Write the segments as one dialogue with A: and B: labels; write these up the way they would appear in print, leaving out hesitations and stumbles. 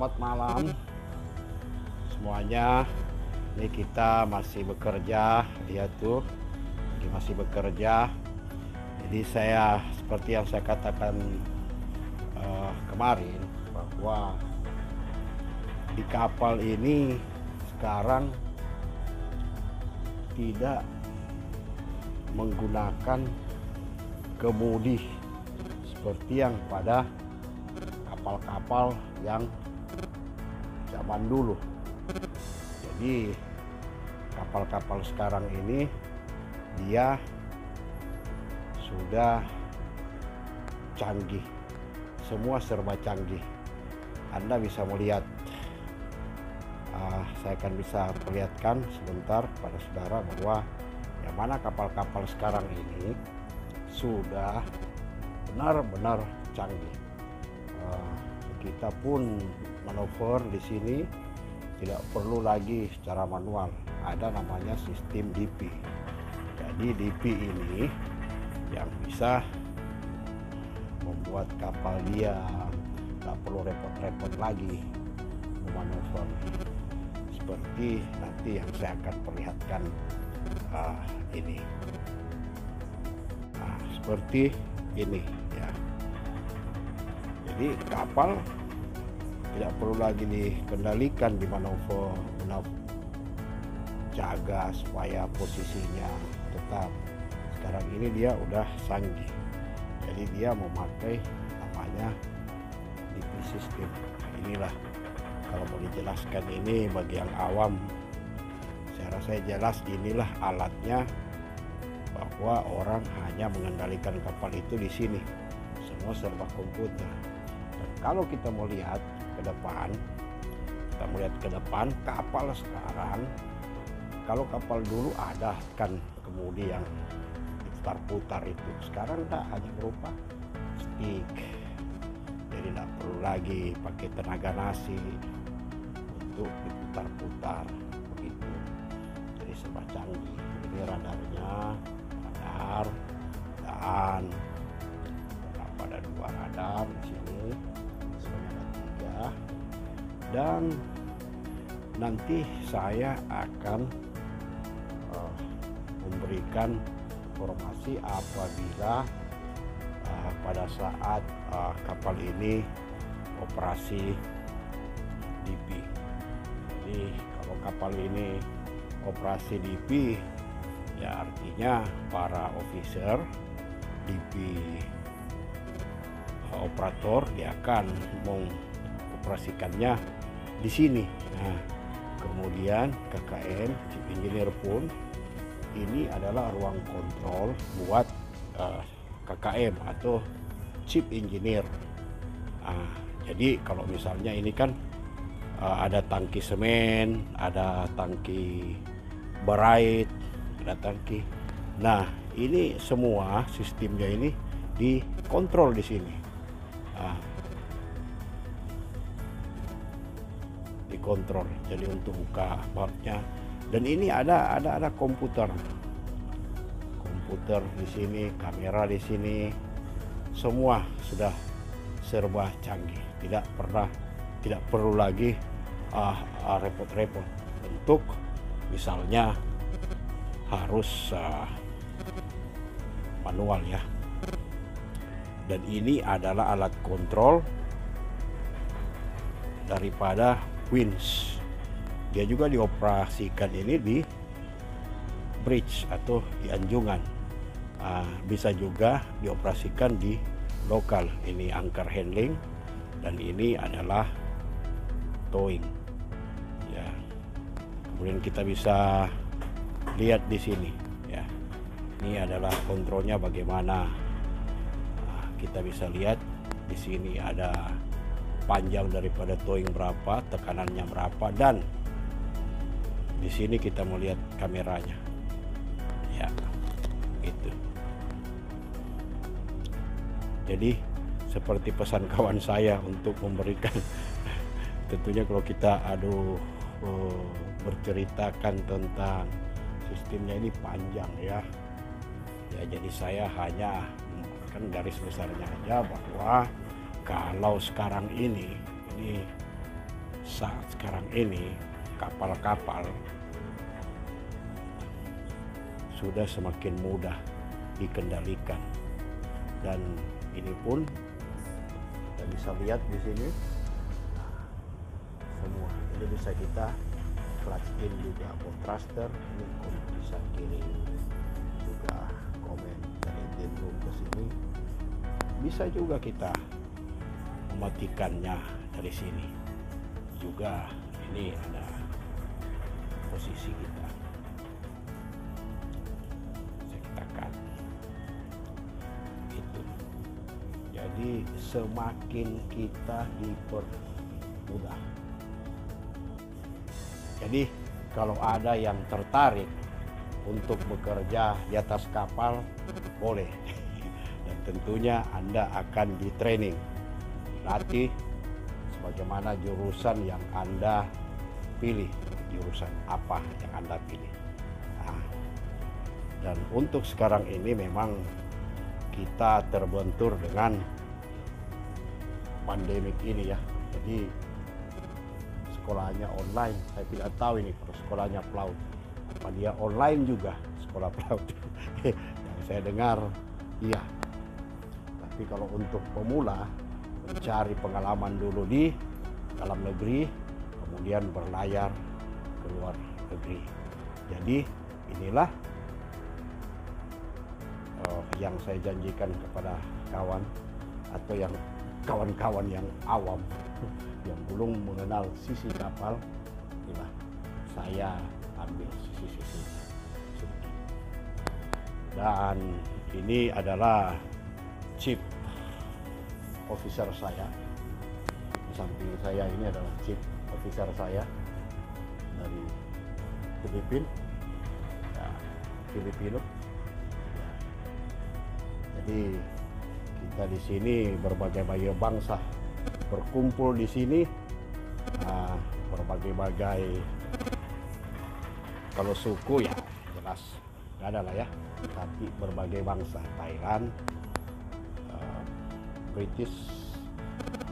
A: Selamat malam semuanya. Ini kita masih bekerja, lihat tuh, ini masih bekerja. Jadi saya seperti yang saya katakan kemarin bahwa di kapal ini sekarang tidak menggunakan kemudi seperti yang pada kapal-kapal yang zaman dulu. Jadi kapal-kapal sekarang ini dia sudah canggih, semua serba canggih. Anda bisa melihat, saya akan bisa perlihatkan sebentar pada saudara bahwa yang mana kapal-kapal sekarang ini sudah benar-benar canggih. Kita pun manuver di sini tidak perlu lagi secara manual, ada namanya sistem DP. Jadi DP ini yang bisa membuat kapal dia nggak perlu repot-repot lagi memanuver seperti nanti yang saya akan perlihatkan ini. Seperti ini ya. Jadi kapal tidak perlu lagi dikendalikan di manuver, jaga supaya posisinya tetap. Sekarang ini dia udah canggih, jadi dia memakai namanya DP system. Inilah kalau mau dijelaskan ini bagi yang awam, saya rasa jelas. Inilah alatnya, bahwa orang hanya mengendalikan kapal itu di sini, semua serba komputer. Dan kalau kita mau lihat ke depan, kita melihat ke depan kapal sekarang. Kalau kapal dulu ada kan kemudi yang diputar-putar itu, sekarang tidak, hanya berupa stick. Jadi tidak perlu lagi pakai tenaga nasi untuk diputar-putar begitu. Jadi serba canggih. Ini radarnya, radar, dan ada 2 radar di sini, sebenarnya ada 3. Dan nanti saya akan memberikan informasi apabila pada saat kapal ini operasi DP. Jadi kalau kapal ini operasi DP, ya artinya para officer DP operator dia akan mengoperasikannya di sini. Nah, kemudian KKN chief engineer pun ini adalah ruang kontrol buat KKM atau chief engineer. Jadi kalau misalnya ini kan ada tangki semen, ada tangki barait, ada tangki. Nah, ini semua sistemnya ini dikontrol di sini. Dikontrol. Jadi untuk buka valve-nya, dan ini ada komputer di sini, kamera di sini, semua sudah serba canggih. Tidak perlu lagi repot-repot untuk misalnya harus manual ya. Dan ini adalah alat kontrol daripada winch. Dia juga dioperasikan ini di bridge atau di anjungan. Bisa juga dioperasikan di lokal. Ini anchor handling dan ini adalah towing. Ya. Kemudian kita bisa lihat di sini ya. Ini adalah kontrolnya bagaimana. Kita bisa lihat di sini ada panjang daripada towing berapa, tekanannya berapa, dan di sini kita mau lihat kameranya. Ya, gitu. Jadi seperti pesan kawan saya untuk memberikan tentunya kalau kita berceritakan tentang sistemnya ini panjang ya. Ya, jadi saya hanya kan garis besarnya aja bahwa kalau sekarang ini saat sekarang ini kapal-kapal sudah semakin mudah dikendalikan, dan ini pun kita bisa lihat di sini semua ini bisa kita clutch in juga, thruster ini bisa kirim juga komen dari engine room ke sini, bisa juga kita mematikannya dari sini juga. Ini ada posisi kita, saya katakan itu. Jadi semakin kita dipermudah. Jadi kalau ada yang tertarik untuk bekerja di atas kapal, boleh. Dan tentunya Anda akan di training, latih sebagaimana jurusan yang Anda pilih, jurusan apa yang Anda pilih. Nah, dan untuk sekarang ini memang kita terbentur dengan pandemik ini ya. Jadi sekolahnya online. Saya tidak tahu ini kalau sekolahnya pelaut apa dia online juga sekolah pelaut. Yang saya dengar iya. Tapi kalau untuk pemula, mencari pengalaman dulu di dalam negeri, kemudian berlayar ke luar negeri. Jadi inilah yang saya janjikan kepada kawan atau yang kawan-kawan yang awam yang belum mengenal sisi kapal. Inilah saya ambil sisi-sisi sedikit. Dan ini adalah chief officer saya. Di samping saya ini adalah chief officer saya dari Filipina, ya, Filipino. Ya. Jadi kita di sini berbagai-bagai bangsa berkumpul di sini, berbagai-bagai, kalau suku ya jelas nggak ada lah ya, tapi berbagai bangsa, Thailand, British,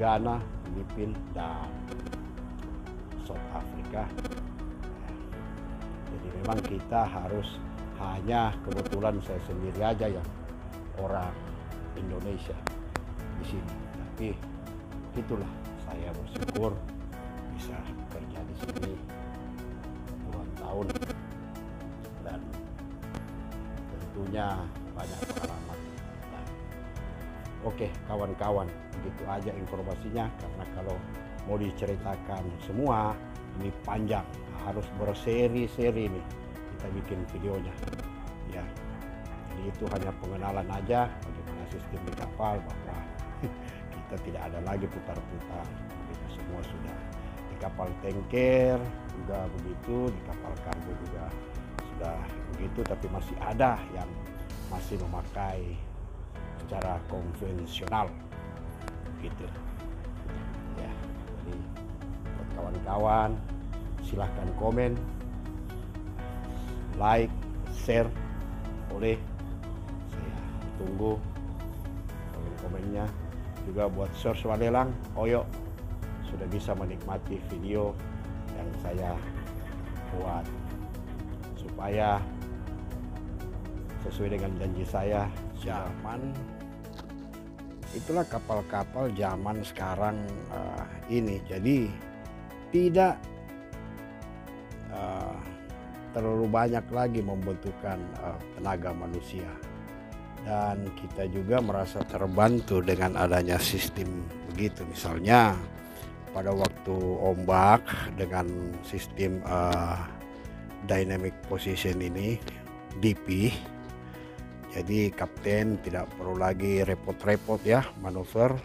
A: Ghana, Filipina, dan South Africa. Jadi memang kita harus, hanya kebetulan saya sendiri aja yang orang Indonesia di sini, tapi itulah saya bersyukur bisa kerja di sini puluhan tahun dan tentunya banyak pengalaman. Nah, oke kawan-kawan, begitu aja informasinya, karena kalau mau diceritakan semua ini panjang, harus berseri-seri nih kita bikin videonya ya. Jadi itu hanya pengenalan aja bagaimana sistem di kapal, bahwa kita tidak ada lagi putar-putar, kita semua sudah di kapal tanker juga begitu, di kapal kargo juga sudah begitu, tapi masih ada yang masih memakai secara konvensional gitu ya. Jadi buat kawan-kawan silahkan komen, like, share, boleh, saya tunggu komen-komennya. Juga buat Source Walelang, Oyo sudah bisa menikmati video yang saya buat supaya sesuai dengan janji saya. Zaman itulah kapal-kapal zaman sekarang ini, jadi tidak terlalu banyak lagi membutuhkan tenaga manusia. Dan kita juga merasa terbantu dengan adanya sistem begitu. Misalnya pada waktu ombak dengan sistem dynamic position ini, DP, jadi kapten tidak perlu lagi repot-repot ya manuver,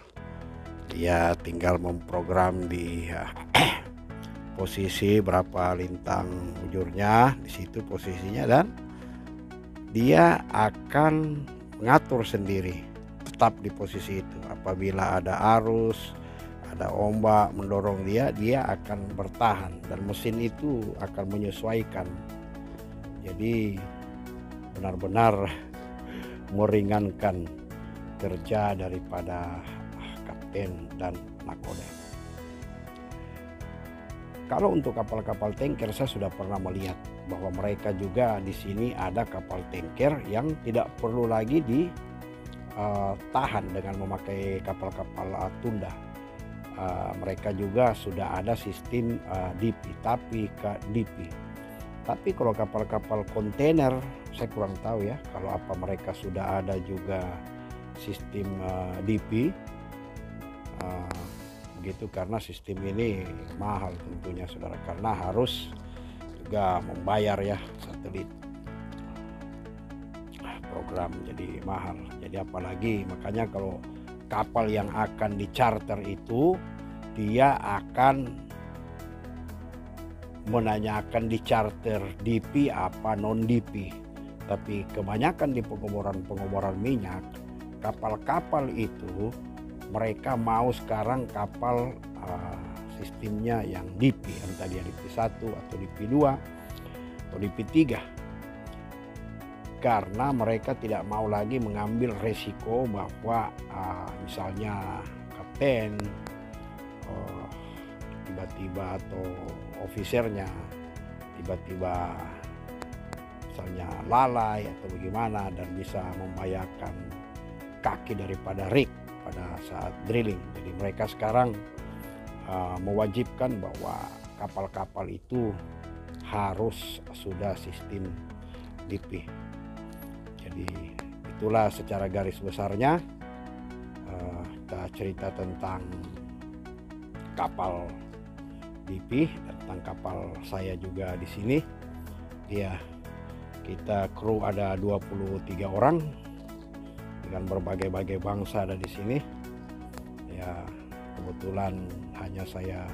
A: dia tinggal memprogram di posisi berapa lintang ujurnya, di situ posisinya, dan dia akan mengatur sendiri tetap di posisi itu. Apabila ada arus, ada ombak mendorong dia akan bertahan dan mesin itu akan menyesuaikan. Jadi benar-benar meringankan kerja daripada kapten dan nakoda. Kalau untuk kapal-kapal tanker saya sudah pernah melihat bahwa mereka juga di sini ada kapal tanker yang tidak perlu lagi ditahan dengan memakai kapal-kapal tunda. Mereka juga sudah ada sistem DP, tapi kalau kapal-kapal kontainer saya kurang tahu ya, kalau apa mereka sudah ada juga sistem DP begitu, karena sistem ini mahal tentunya saudara, karena harus juga membayar ya satelit program, jadi mahal. Jadi apalagi makanya kalau kapal yang akan dicharter itu dia akan menanyakan di charter DP apa non DP. Tapi kebanyakan di pengoboran minyak, kapal-kapal itu mereka mau sekarang kapal sistemnya yang DP, entah dia DP 1 atau DP 2 atau DP 3, karena mereka tidak mau lagi mengambil resiko bahwa misalnya kapten tiba-tiba atau officernya tiba-tiba misalnya lalai atau bagaimana dan bisa membahayakan kaki daripada rig pada saat drilling. Jadi mereka sekarang mewajibkan bahwa kapal-kapal itu harus sudah sistem DP. Jadi itulah secara garis besarnya kita cerita tentang kapal DP, tentang kapal saya juga di sini. Ya, kita kru ada 23 orang dengan berbagai-bagai bangsa ada di sini. Ya, kebetulan hanya saya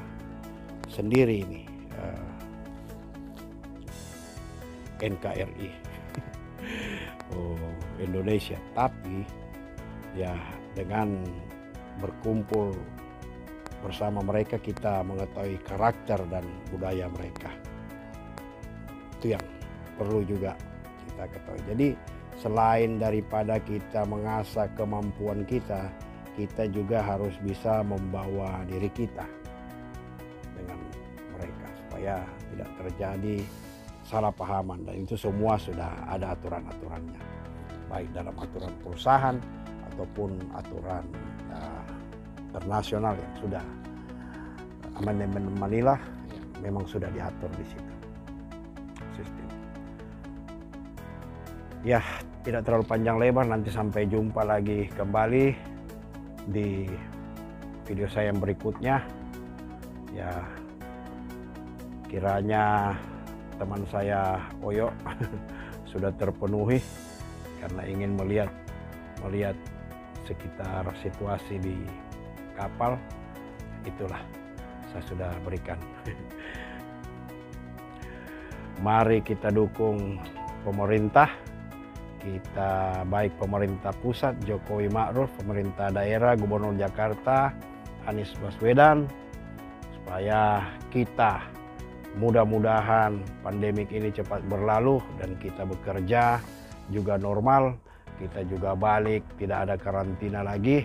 A: sendiri ini NKRI Indonesia, tapi ya dengan berkumpul bersama mereka kita mengetahui karakter dan budaya mereka. Itu yang perlu juga kita ketahui. Jadi selain daripada kita mengasah kemampuan kita, kita juga harus bisa membawa diri kita dengan mereka supaya tidak terjadi salah pahaman, dan itu semua sudah ada aturan-aturannya, baik dalam aturan perusahaan ataupun aturan internasional yang sudah amandemen Manila yang memang sudah diatur di situ sistem. Ya, tidak terlalu panjang lebar, nanti sampai jumpa lagi kembali di video saya yang berikutnya. Ya, kiranya teman saya Oyo sudah terpenuhi karena ingin melihat sekitar situasi di kapal. Itulah saya sudah berikan. Mari kita dukung pemerintah kita, baik pemerintah pusat Jokowi Ma'ruf, pemerintah daerah Gubernur Jakarta Anies Baswedan, supaya kita mudah-mudahan pandemik ini cepat berlalu dan kita bekerja juga normal, kita juga balik tidak ada karantina lagi,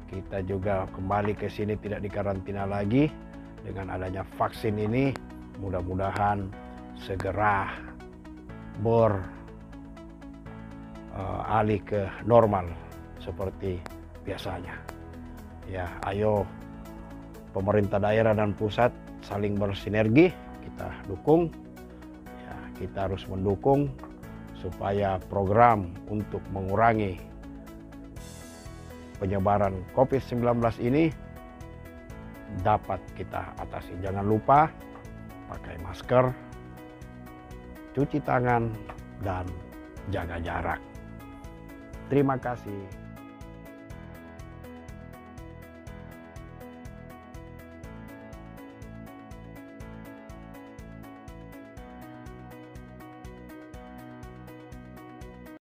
A: kita juga kembali ke sini tidak dikarantina lagi. Dengan adanya vaksin ini mudah-mudahan segera beralih ke normal seperti biasanya. Ya, ayo pemerintah daerah dan pusat saling bersinergi, kita dukung. Ya, kita harus mendukung supaya program untuk mengurangi penyebaran COVID-19 ini dapat kita atasi. Jangan lupa pakai masker, cuci tangan, dan jaga jarak. Terima kasih.